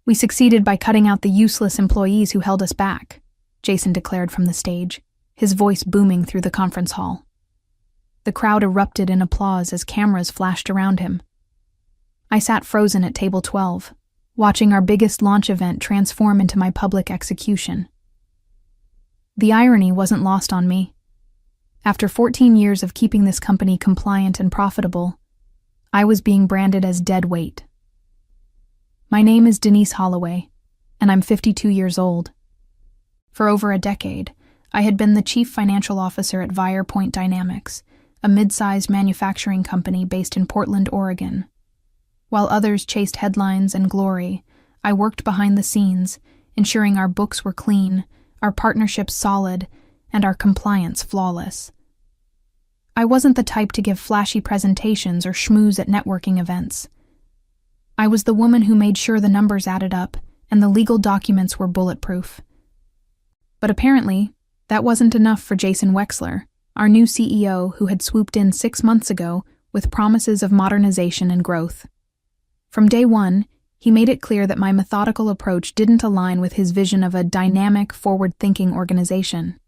"We succeeded by cutting out the useless employees who held us back," Jason declared from the stage, his voice booming through the conference hall. The crowd erupted in applause as cameras flashed around him. I sat frozen at table 12, watching our biggest launch event transform into my public execution. The irony wasn't lost on me. After 14 years of keeping this company compliant and profitable, I was being branded as dead weight. My name is Denise Holloway, and I'm 52 years old. For over a decade, I had been the chief financial officer at Point Dynamics, a mid-sized manufacturing company based in Portland, Oregon. While others chased headlines and glory, I worked behind the scenes, ensuring our books were clean, our partnerships solid, and our compliance flawless. I wasn't the type to give flashy presentations or schmooze at networking events. I was the woman who made sure the numbers added up and the legal documents were bulletproof. But apparently, that wasn't enough for Jason Wexler, our new CEO who had swooped in 6 months ago with promises of modernization and growth. From day one, he made it clear that my methodical approach didn't align with his vision of a dynamic, forward-thinking organization.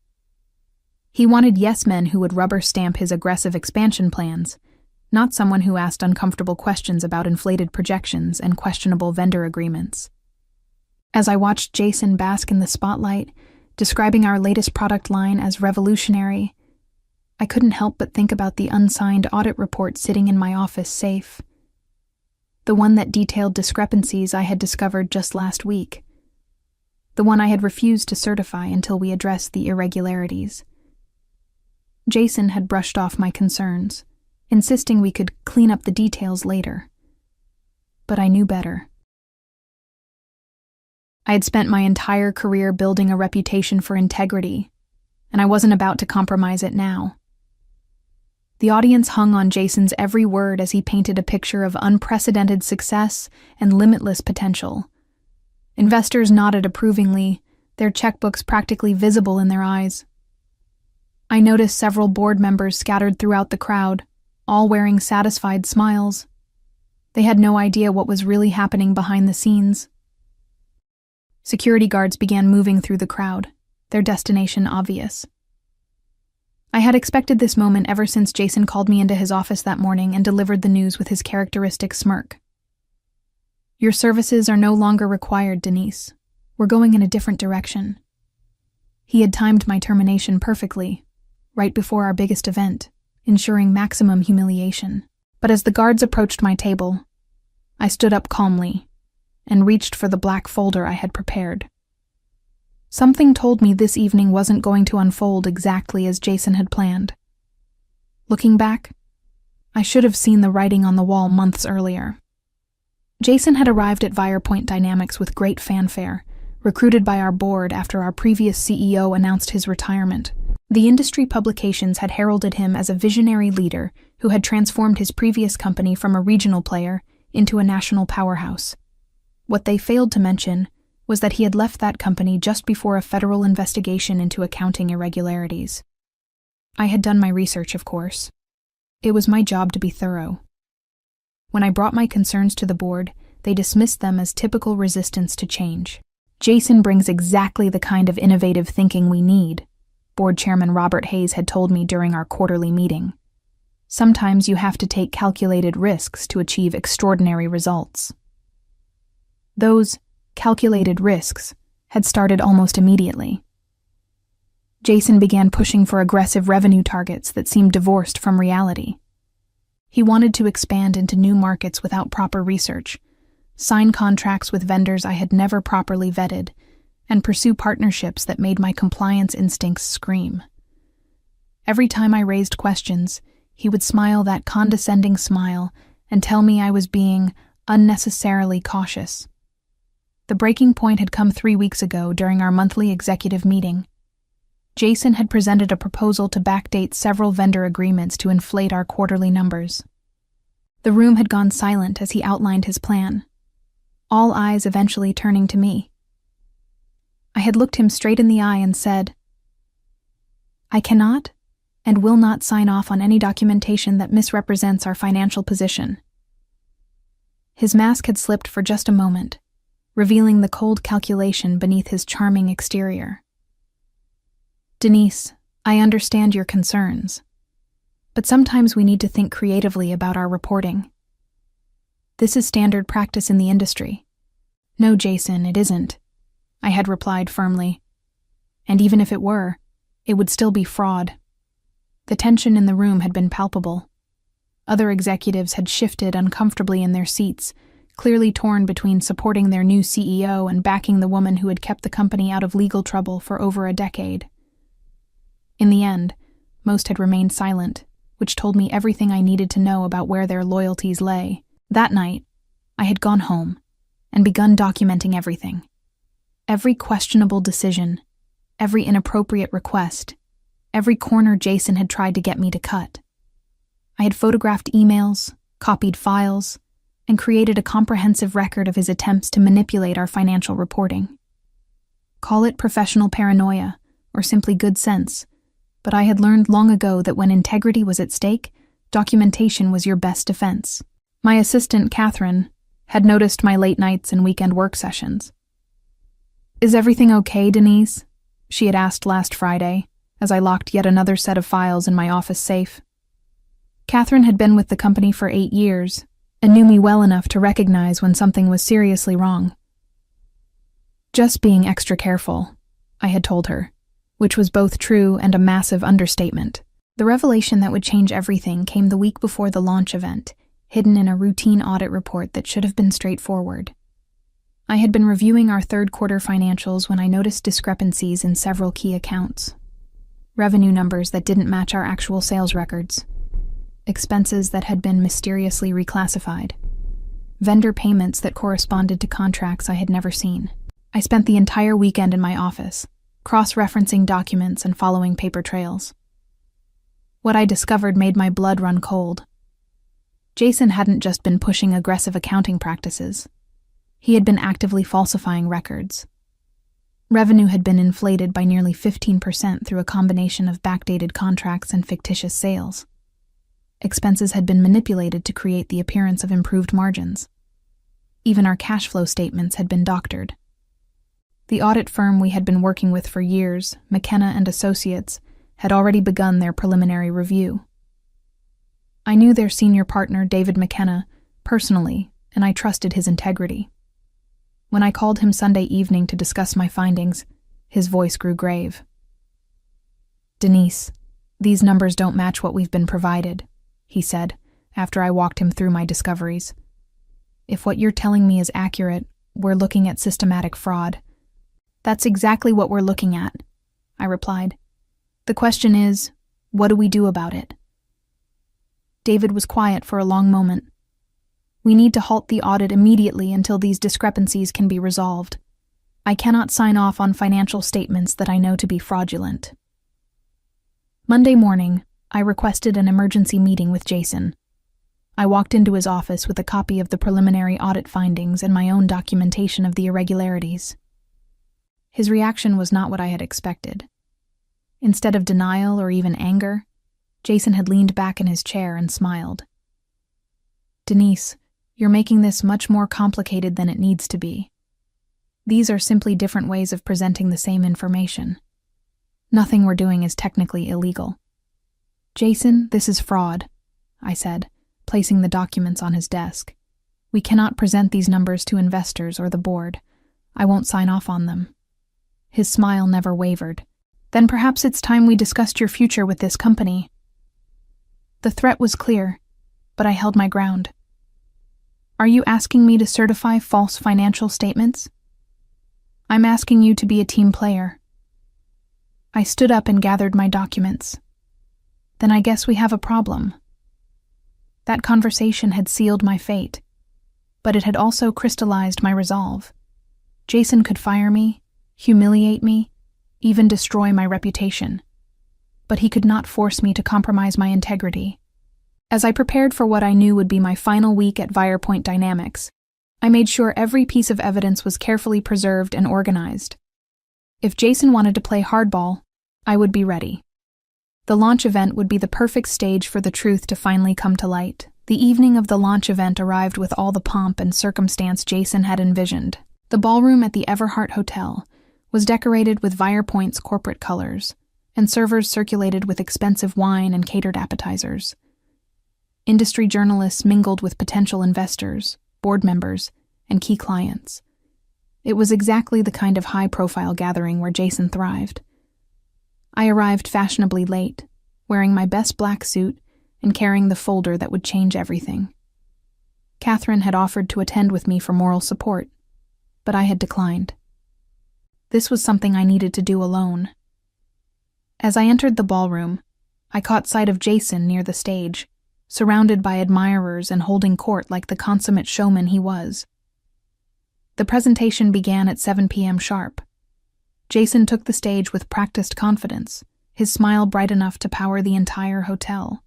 He wanted yes-men who would rubber stamp his aggressive expansion plans, not someone who asked uncomfortable questions about inflated projections and questionable vendor agreements. As I watched Jason bask in the spotlight, describing our latest product line as revolutionary, I couldn't help but think about the unsigned audit report sitting in my office safe. The one that detailed discrepancies I had discovered just last week. The one I had refused to certify until we addressed the irregularities. Jason had brushed off my concerns, insisting we could clean up the details later. But I knew better. I had spent my entire career building a reputation for integrity, and I wasn't about to compromise it now. The audience hung on Jason's every word as he painted a picture of unprecedented success and limitless potential. Investors nodded approvingly, their checkbooks practically visible in their eyes. I noticed several board members scattered throughout the crowd, all wearing satisfied smiles. They had no idea what was really happening behind the scenes. Security guards began moving through the crowd, their destination obvious. I had expected this moment ever since Jason called me into his office that morning and delivered the news with his characteristic smirk. "Your services are no longer required, Denise. We're going in a different direction." He had timed my termination perfectly, right before our biggest event, ensuring maximum humiliation. But as the guards approached my table, I stood up calmly and reached for the black folder I had prepared. Something told me this evening wasn't going to unfold exactly as Jason had planned. Looking back, I should have seen the writing on the wall months earlier. Jason had arrived at Point Dynamics with great fanfare, recruited by our board after our previous CEO announced his retirement. The industry publications had heralded him as a visionary leader who had transformed his previous company from a regional player into a national powerhouse. What they failed to mention was that he had left that company just before a federal investigation into accounting irregularities. I had done my research, of course. It was my job to be thorough. When I brought my concerns to the board, they dismissed them as typical resistance to change. "Jason brings exactly the kind of innovative thinking we need," Board Chairman Robert Hayes had told me during our quarterly meeting. "Sometimes you have to take calculated risks to achieve extraordinary results." Those calculated risks had started almost immediately. Jason began pushing for aggressive revenue targets that seemed divorced from reality. He wanted to expand into new markets without proper research, sign contracts with vendors I had never properly vetted, and pursue partnerships that made my compliance instincts scream. Every time I raised questions, he would smile that condescending smile and tell me I was being unnecessarily cautious. The breaking point had come 3 weeks ago during our monthly executive meeting. Jason had presented a proposal to backdate several vendor agreements to inflate our quarterly numbers. The room had gone silent as he outlined his plan, all eyes eventually turning to me. I had looked him straight in the eye and said, "I cannot and will not sign off on any documentation that misrepresents our financial position." His mask had slipped for just a moment, revealing the cold calculation beneath his charming exterior. "Denise, I understand your concerns, but sometimes we need to think creatively about our reporting. This is standard practice in the industry." "No, Jason, it isn't," I had replied firmly. "And even if it were, it would still be fraud." The tension in the room had been palpable. Other executives had shifted uncomfortably in their seats, clearly torn between supporting their new CEO and backing the woman who had kept the company out of legal trouble for over a decade. In the end, most had remained silent, which told me everything I needed to know about where their loyalties lay. That night, I had gone home and begun documenting everything. Every questionable decision, every inappropriate request, every corner Jason had tried to get me to cut. I had photographed emails, copied files, and created a comprehensive record of his attempts to manipulate our financial reporting. Call it professional paranoia or simply good sense, but I had learned long ago that when integrity was at stake, documentation was your best defense. My assistant, Catherine, had noticed my late nights and weekend work sessions. "Is everything okay, Denise?" she had asked last Friday, as I locked yet another set of files in my office safe. Catherine had been with the company for 8 years and knew me well enough to recognize when something was seriously wrong. "Just being extra careful," I had told her, which was both true and a massive understatement. The revelation that would change everything came the week before the launch event, hidden in a routine audit report that should have been straightforward. I had been reviewing our third-quarter financials when I noticed discrepancies in several key accounts. Revenue numbers that didn't match our actual sales records. Expenses that had been mysteriously reclassified. Vendor payments that corresponded to contracts I had never seen. I spent the entire weekend in my office, cross-referencing documents and following paper trails. What I discovered made my blood run cold. Jason hadn't just been pushing aggressive accounting practices. He had been actively falsifying records. Revenue had been inflated by nearly 15% through a combination of backdated contracts and fictitious sales. Expenses had been manipulated to create the appearance of improved margins. Even our cash flow statements had been doctored. The audit firm we had been working with for years, McKenna and Associates, had already begun their preliminary review. I knew their senior partner, David McKenna, personally, and I trusted his integrity. When I called him Sunday evening to discuss my findings, his voice grew grave. "Denise, these numbers don't match what we've been provided," he said, after I walked him through my discoveries. "If what you're telling me is accurate, we're looking at systematic fraud." "That's exactly what we're looking at," I replied. "The question is, what do we do about it?" David was quiet for a long moment. "We need to halt the audit immediately until these discrepancies can be resolved. I cannot sign off on financial statements that I know to be fraudulent." Monday morning, I requested an emergency meeting with Jason. I walked into his office with a copy of the preliminary audit findings and my own documentation of the irregularities. His reaction was not what I had expected. Instead of denial or even anger, Jason had leaned back in his chair and smiled. "Denise, you're making this much more complicated than it needs to be. These are simply different ways of presenting the same information. Nothing we're doing is technically illegal." "Jason, this is fraud," I said, placing the documents on his desk. "We cannot present these numbers to investors or the board. I won't sign off on them." His smile never wavered. "Then perhaps it's time we discussed your future with this company." The threat was clear, but I held my ground. "Are you asking me to certify false financial statements?" "I'm asking you to be a team player." I stood up and gathered my documents. "Then I guess we have a problem." That conversation had sealed my fate, but it had also crystallized my resolve. Jason could fire me, humiliate me, even destroy my reputation. But he could not force me to compromise my integrity. As I prepared for what I knew would be my final week at Virepoint Dynamics, I made sure every piece of evidence was carefully preserved and organized. If Jason wanted to play hardball, I would be ready. The launch event would be the perfect stage for the truth to finally come to light. The evening of the launch event arrived with all the pomp and circumstance Jason had envisioned. The ballroom at the Everhart Hotel was decorated with Virepoint's corporate colors, and servers circulated with expensive wine and catered appetizers. Industry journalists mingled with potential investors, board members, and key clients. It was exactly the kind of high-profile gathering where Jason thrived. I arrived fashionably late, wearing my best black suit and carrying the folder that would change everything. Catherine had offered to attend with me for moral support, but I had declined. This was something I needed to do alone. As I entered the ballroom, I caught sight of Jason near the stage, surrounded by admirers and holding court like the consummate showman he was. The presentation began at 7 p.m. sharp. Jason took the stage with practiced confidence, his smile bright enough to power the entire hotel.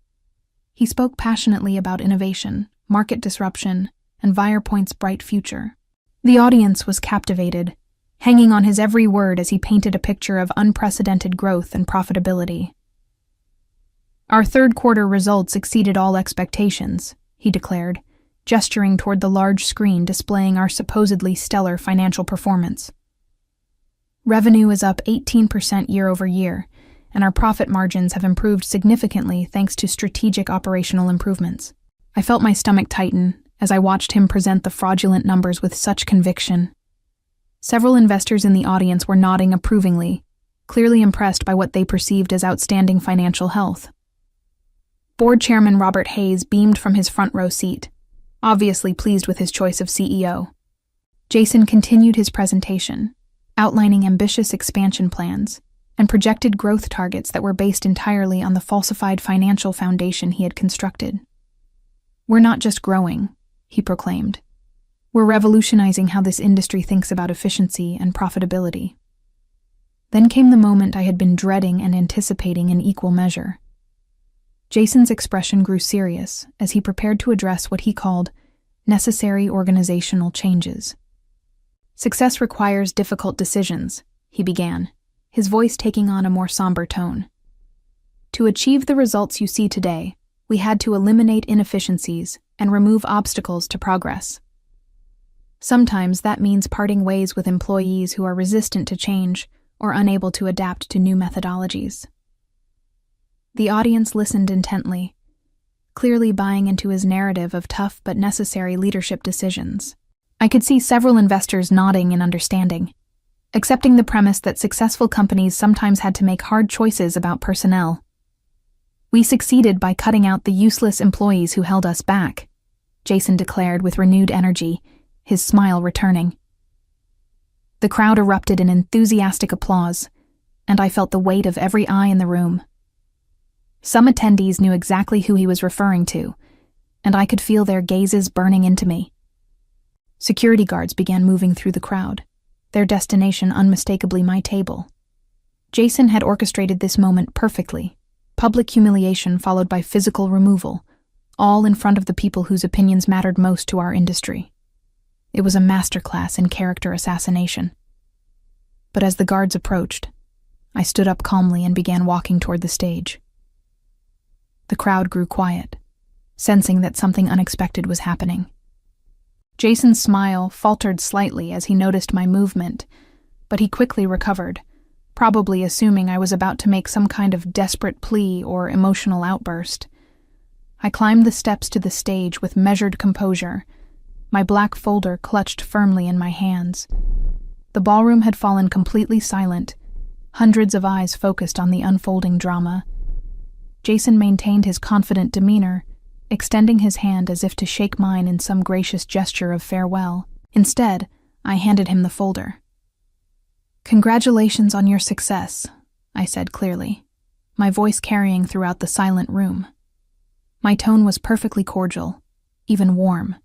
He spoke passionately about innovation, market disruption, and Virepoint's bright future. The audience was captivated, hanging on his every word as he painted a picture of unprecedented growth and profitability. "Our third-quarter results exceeded all expectations," he declared, gesturing toward the large screen displaying our supposedly stellar financial performance. "Revenue is up 18% year-over-year, and our profit margins have improved significantly thanks to strategic operational improvements." I felt my stomach tighten as I watched him present the fraudulent numbers with such conviction. Several investors in the audience were nodding approvingly, clearly impressed by what they perceived as outstanding financial health. Board Chairman Robert Hayes beamed from his front row seat, obviously pleased with his choice of CEO. Jason continued his presentation, outlining ambitious expansion plans and projected growth targets that were based entirely on the falsified financial foundation he had constructed. "We're not just growing," he proclaimed. "We're revolutionizing how this industry thinks about efficiency and profitability." Then came the moment I had been dreading and anticipating in equal measure. Jason's expression grew serious as he prepared to address what he called necessary organizational changes. "Success requires difficult decisions," he began, his voice taking on a more somber tone. "To achieve the results you see today, we had to eliminate inefficiencies and remove obstacles to progress. Sometimes that means parting ways with employees who are resistant to change or unable to adapt to new methodologies." The audience listened intently, clearly buying into his narrative of tough but necessary leadership decisions. I could see several investors nodding in understanding, accepting the premise that successful companies sometimes had to make hard choices about personnel. "We succeeded by cutting out the useless employees who held us back," Jason declared with renewed energy, his smile returning. The crowd erupted in enthusiastic applause, and I felt the weight of every eye in the room. Some attendees knew exactly who he was referring to, and I could feel their gazes burning into me. Security guards began moving through the crowd, their destination unmistakably my table. Jason had orchestrated this moment perfectly, public humiliation followed by physical removal, all in front of the people whose opinions mattered most to our industry. It was a masterclass in character assassination. But as the guards approached, I stood up calmly and began walking toward the stage. The crowd grew quiet, sensing that something unexpected was happening. Jason's smile faltered slightly as he noticed my movement, but he quickly recovered, probably assuming I was about to make some kind of desperate plea or emotional outburst. I climbed the steps to the stage with measured composure, my black folder clutched firmly in my hands. The ballroom had fallen completely silent, hundreds of eyes focused on the unfolding drama. Jason maintained his confident demeanor, extending his hand as if to shake mine in some gracious gesture of farewell. Instead, I handed him the folder. "Congratulations on your success," I said clearly, my voice carrying throughout the silent room. My tone was perfectly cordial, even warm,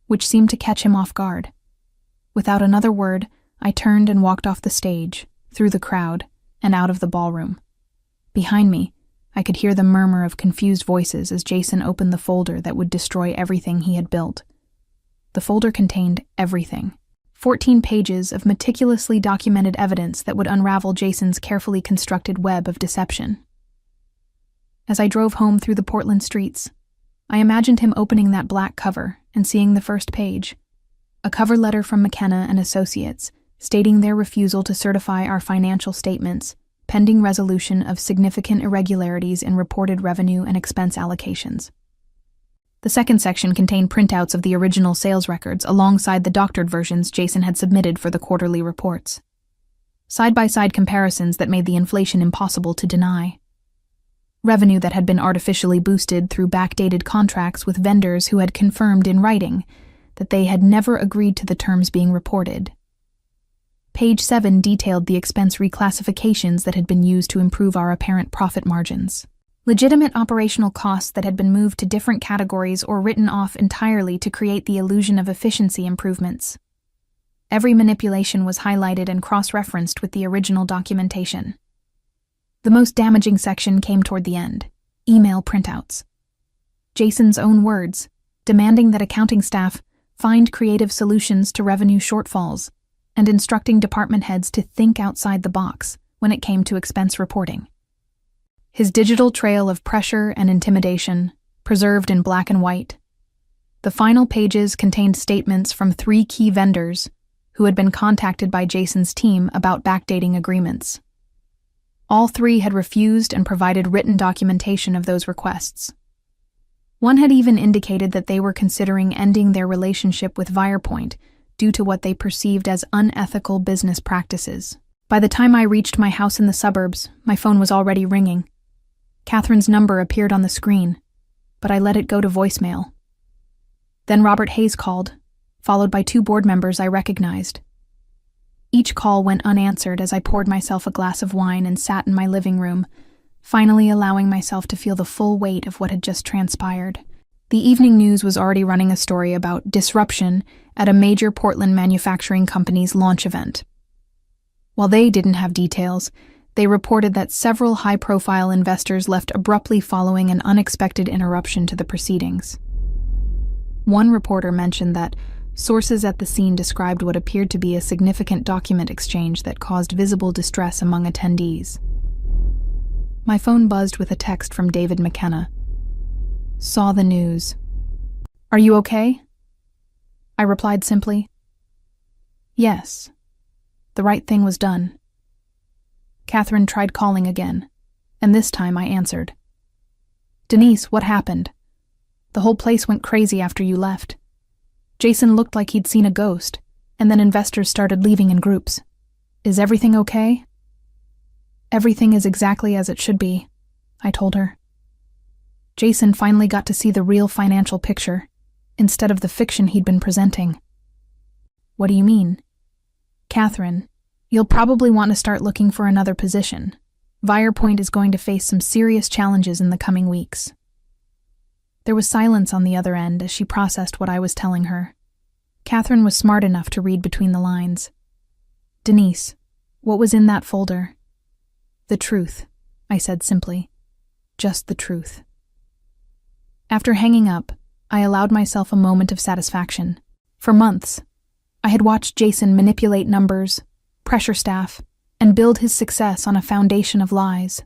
which seemed to catch him off guard. Without another word, I turned and walked off the stage, through the crowd, and out of the ballroom. Behind me, I could hear the murmur of confused voices as Jason opened the folder that would destroy everything he had built. The folder contained everything. 14 pages of meticulously documented evidence that would unravel Jason's carefully constructed web of deception. As I drove home through the Portland streets, I imagined him opening that black cover and seeing the first page. A cover letter from McKenna and Associates, stating their refusal to certify our financial statements, pending resolution of significant irregularities in reported revenue and expense allocations. The second section contained printouts of the original sales records alongside the doctored versions Jason had submitted for the quarterly reports. Side-by-side comparisons that made the inflation impossible to deny. Revenue that had been artificially boosted through backdated contracts with vendors who had confirmed in writing that they had never agreed to the terms being reported. Page 7 detailed the expense reclassifications that had been used to improve our apparent profit margins. Legitimate operational costs that had been moved to different categories or written off entirely to create the illusion of efficiency improvements. Every manipulation was highlighted and cross-referenced with the original documentation. The most damaging section came toward the end: email printouts. Jason's own words, demanding that accounting staff find creative solutions to revenue shortfalls, and instructing department heads to think outside the box when it came to expense reporting. His digital trail of pressure and intimidation, preserved in black and white. The final pages contained statements from 3 key vendors who had been contacted by Jason's team about backdating agreements. All 3 had refused and provided written documentation of those requests. One had even indicated that they were considering ending their relationship with Virepoint due to what they perceived as unethical business practices. By the time I reached my house in the suburbs, my phone was already ringing. Catherine's number appeared on the screen, but I let it go to voicemail. Then Robert Hayes called, followed by 2 board members I recognized. Each call went unanswered as I poured myself a glass of wine and sat in my living room, finally allowing myself to feel the full weight of what had just transpired. The evening news was already running a story about disruption at a major Portland manufacturing company's launch event. While they didn't have details, they reported that several high-profile investors left abruptly following an unexpected interruption to the proceedings. One reporter mentioned that sources at the scene described what appeared to be a significant document exchange that caused visible distress among attendees. My phone buzzed with a text from David McKenna. Saw the news. Are you okay? I replied simply. Yes. The right thing was done. Catherine tried calling again, and this time I answered. Denise, what happened? The whole place went crazy after you left. Jason looked like he'd seen a ghost, and then investors started leaving in groups. Is everything okay? Everything is exactly as it should be, I told her. Jason finally got to see the real financial picture, instead of the fiction he'd been presenting. What do you mean? Catherine, you'll probably want to start looking for another position. Virepoint is going to face some serious challenges in the coming weeks. There was silence on the other end as she processed what I was telling her. Catherine was smart enough to read between the lines. Denise, what was in that folder? The truth, I said simply. Just the truth. After hanging up, I allowed myself a moment of satisfaction. For months, I had watched Jason manipulate numbers, pressure staff, and build his success on a foundation of lies.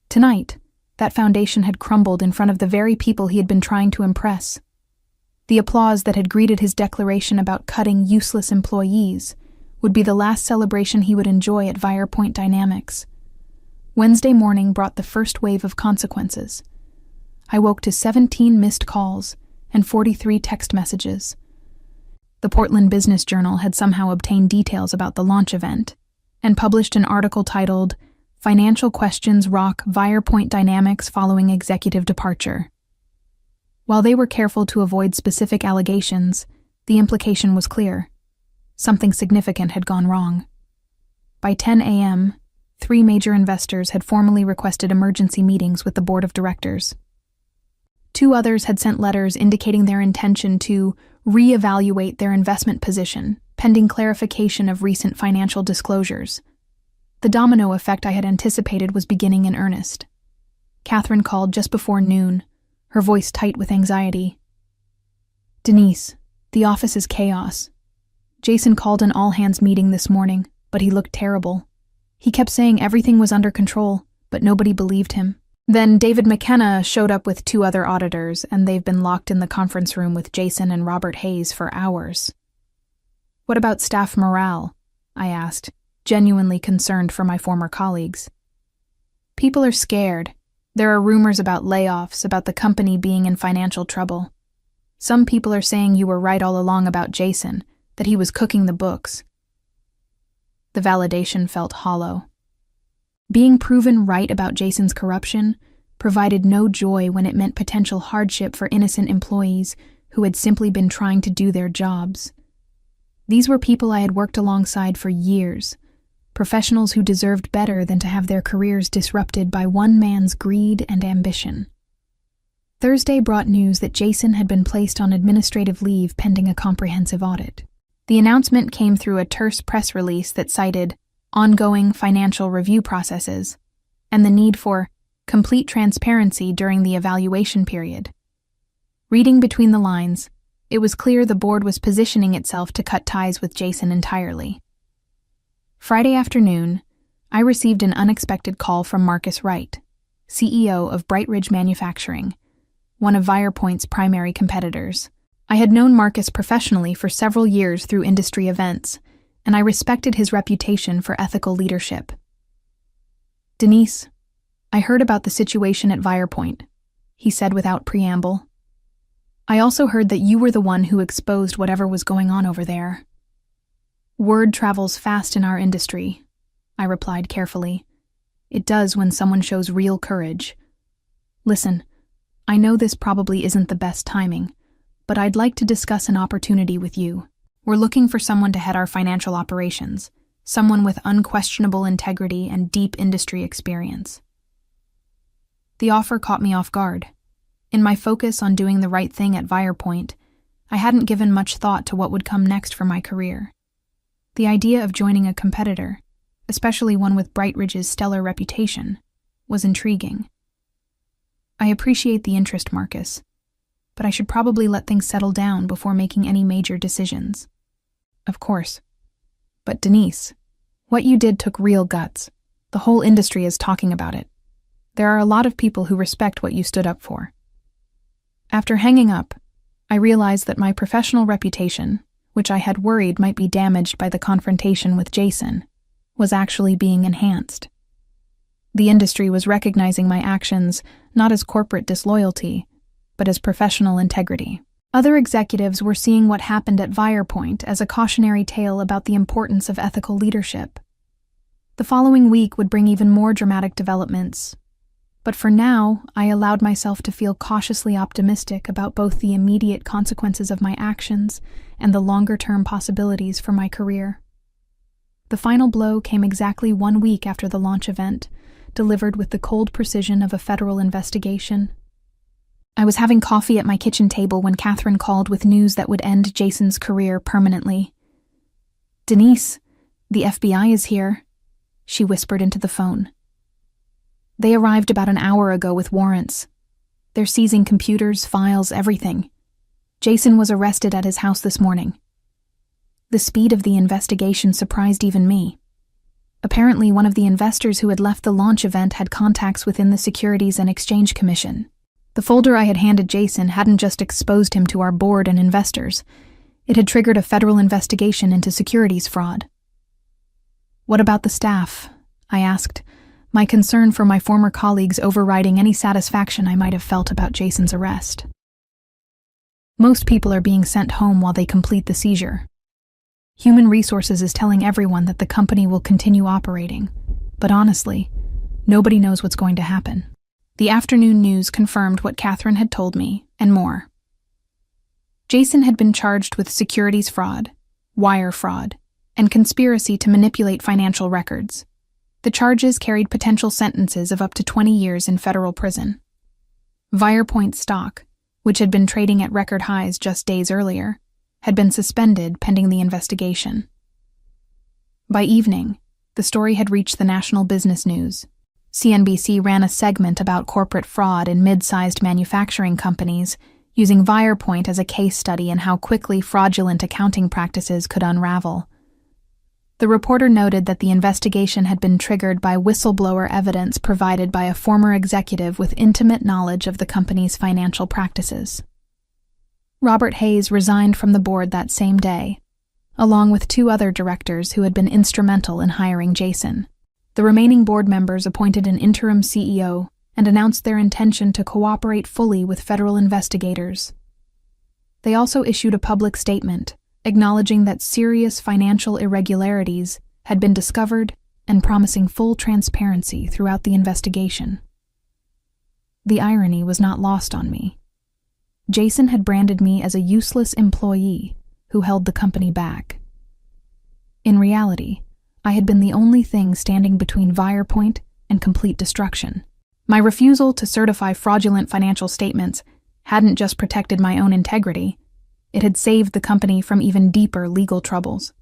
Tonight, that foundation had crumbled in front of the very people he had been trying to impress. The applause that had greeted his declaration about cutting useless employees would be the last celebration he would enjoy at Virepoint Dynamics. Wednesday morning brought the first wave of consequences. I woke to 17 missed calls and 43 text messages. The Portland Business Journal had somehow obtained details about the launch event and published an article titled, Financial Questions Rock Virepoint Dynamics Following Executive Departure. While they were careful to avoid specific allegations, the implication was clear. Something significant had gone wrong. By 10 a.m., 3 major investors had formally requested emergency meetings with the board of directors. 2 others had sent letters indicating their intention to reevaluate their investment position, pending clarification of recent financial disclosures. The domino effect I had anticipated was beginning in earnest. Catherine called just before noon, her voice tight with anxiety. Denise, the office is chaos. Jason called an all-hands meeting this morning, but he looked terrible. He kept saying everything was under control, but nobody believed him. Then David McKenna showed up with 2 other auditors, and they've been locked in the conference room with Jason and Robert Hayes for hours. What about staff morale? I asked, genuinely concerned for my former colleagues. People are scared. There are rumors about layoffs, about the company being in financial trouble. Some people are saying you were right all along about Jason, that he was cooking the books. The validation felt hollow. Being proven right about Jason's corruption provided no joy when it meant potential hardship for innocent employees who had simply been trying to do their jobs. These were people I had worked alongside for years, professionals who deserved better than to have their careers disrupted by one man's greed and ambition. Thursday brought news that Jason had been placed on administrative leave pending a comprehensive audit. The announcement came through a terse press release that cited ongoing financial review processes and the need for complete transparency during the evaluation period. Reading between the lines, it was clear the board was positioning itself to cut ties with Jason entirely. Friday afternoon, I received an unexpected call from Marcus Wright, CEO of Bright Ridge Manufacturing, one of Virepoint's primary competitors. I had known Marcus professionally for several years through industry events, and I respected his reputation for ethical leadership. "Denise, I heard about the situation at Virepoint," he said without preamble. "I also heard that you were the one who exposed whatever was going on over there." "Word travels fast in our industry," I replied carefully. "It does when someone shows real courage. Listen, I know this probably isn't the best timing, but I'd like to discuss an opportunity with you. We're looking for someone to head our financial operations, someone with unquestionable integrity and deep industry experience." The offer caught me off guard. In my focus on doing the right thing at Virepoint, I hadn't given much thought to what would come next for my career. The idea of joining a competitor, especially one with Bright Ridge's stellar reputation, was intriguing. "I appreciate the interest, Marcus, but I should probably let things settle down before making any major decisions." "Of course. But Denise, what you did took real guts. The whole industry is talking about it. There are a lot of people who respect what you stood up for." After hanging up, I realized that my professional reputation, which I had worried might be damaged by the confrontation with Jason, was actually being enhanced. The industry was recognizing my actions not as corporate disloyalty, but as professional integrity. Other executives were seeing what happened at Virepoint as a cautionary tale about the importance of ethical leadership. The following week would bring even more dramatic developments, but for now, I allowed myself to feel cautiously optimistic about both the immediate consequences of my actions and the longer-term possibilities for my career. The final blow came exactly 1 week after the launch event, delivered with the cold precision of a federal investigation. I was having coffee at my kitchen table when Catherine called with news that would end Jason's career permanently. "Denise, the FBI is here," she whispered into the phone. "They arrived about an hour ago with warrants. They're seizing computers, files, everything. Jason was arrested at his house this morning." The speed of the investigation surprised even me. Apparently, one of the investors who had left the launch event had contacts within the Securities and Exchange Commission. The folder I had handed Jason hadn't just exposed him to our board and investors. It had triggered a federal investigation into securities fraud. "What about the staff?" I asked, my concern for my former colleagues overriding any satisfaction I might have felt about Jason's arrest. "Most people are being sent home while they complete the seizure. Human Resources is telling everyone that the company will continue operating, but honestly, nobody knows what's going to happen." The afternoon news confirmed what Catherine had told me, and more. Jason had been charged with securities fraud, wire fraud, and conspiracy to manipulate financial records. The charges carried potential sentences of up to 20 years in federal prison. Virepoint stock, which had been trading at record highs just days earlier, had been suspended pending the investigation. By evening, the story had reached the national business news. CNBC ran a segment about corporate fraud in mid-sized manufacturing companies, using Virepoint as a case study in how quickly fraudulent accounting practices could unravel. The reporter noted that the investigation had been triggered by whistleblower evidence provided by a former executive with intimate knowledge of the company's financial practices. Robert Hayes resigned from the board that same day, along with 2 other directors who had been instrumental in hiring Jason. The remaining board members appointed an interim CEO and announced their intention to cooperate fully with federal investigators. They also issued a public statement acknowledging that serious financial irregularities had been discovered and promising full transparency throughout the investigation. The irony was not lost on me. Jason had branded me as a useless employee who held the company back. In reality, I had been the only thing standing between Virepoint and complete destruction. My refusal to certify fraudulent financial statements hadn't just protected my own integrity, it had saved the company from even deeper legal troubles.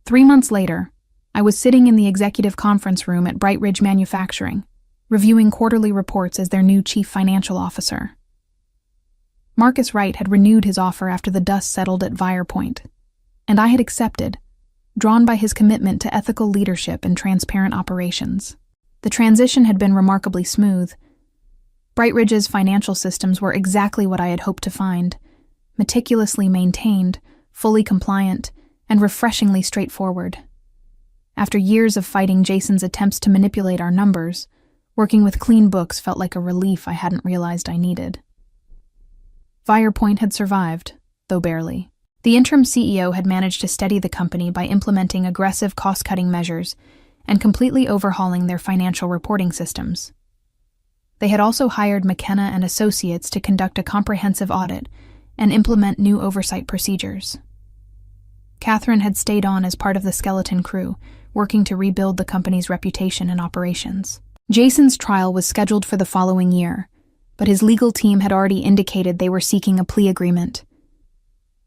3 months later, I was sitting in the executive conference room at Bright Ridge Manufacturing, reviewing quarterly reports as their new chief financial officer. Marcus Wright had renewed his offer after the dust settled at Virepoint, and I had accepted, drawn by his commitment to ethical leadership and transparent operations. The transition had been remarkably smooth. Bright Ridge's financial systems were exactly what I had hoped to find: meticulously maintained, fully compliant, and refreshingly straightforward. After years of fighting Jason's attempts to manipulate our numbers, working with clean books felt like a relief I hadn't realized I needed. Virepoint had survived, though barely. The interim CEO had managed to steady the company by implementing aggressive cost-cutting measures and completely overhauling their financial reporting systems. They had also hired McKenna and Associates to conduct a comprehensive audit and implement new oversight procedures. Catherine had stayed on as part of the skeleton crew, working to rebuild the company's reputation and operations. Jason's trial was scheduled for the following year, but his legal team had already indicated they were seeking a plea agreement.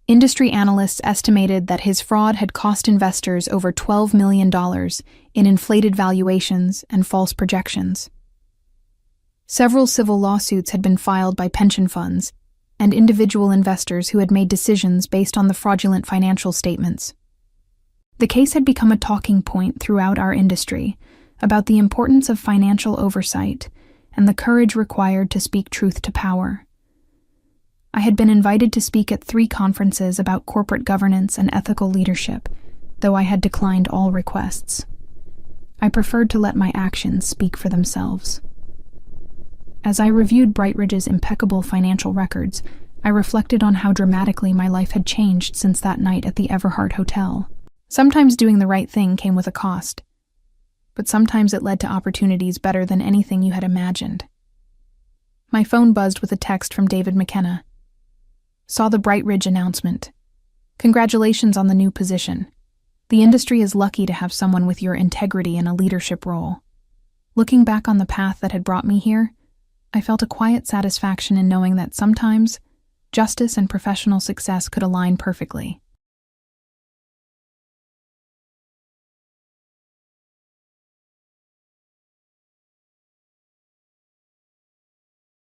Industry analysts estimated that his fraud had cost investors over $12 million in inflated valuations and false projections. Several civil lawsuits had been filed by pension funds and individual investors who had made decisions based on the fraudulent financial statements. The case had become a talking point throughout our industry about the importance of financial oversight and the courage required to speak truth to power. I had been invited to speak at 3 conferences about corporate governance and ethical leadership, though I had declined all requests. I preferred to let my actions speak for themselves. As I reviewed Bright Ridge's impeccable financial records, I reflected on how dramatically my life had changed since that night at the Everhart Hotel. Sometimes doing the right thing came with a cost, but sometimes it led to opportunities better than anything you had imagined. My phone buzzed with a text from David McKenna. Saw the Bright Ridge announcement. Congratulations on the new position. The industry is lucky to have someone with your integrity in a leadership role. Looking back on the path that had brought me here, I felt a quiet satisfaction in knowing that sometimes justice and professional success could align perfectly.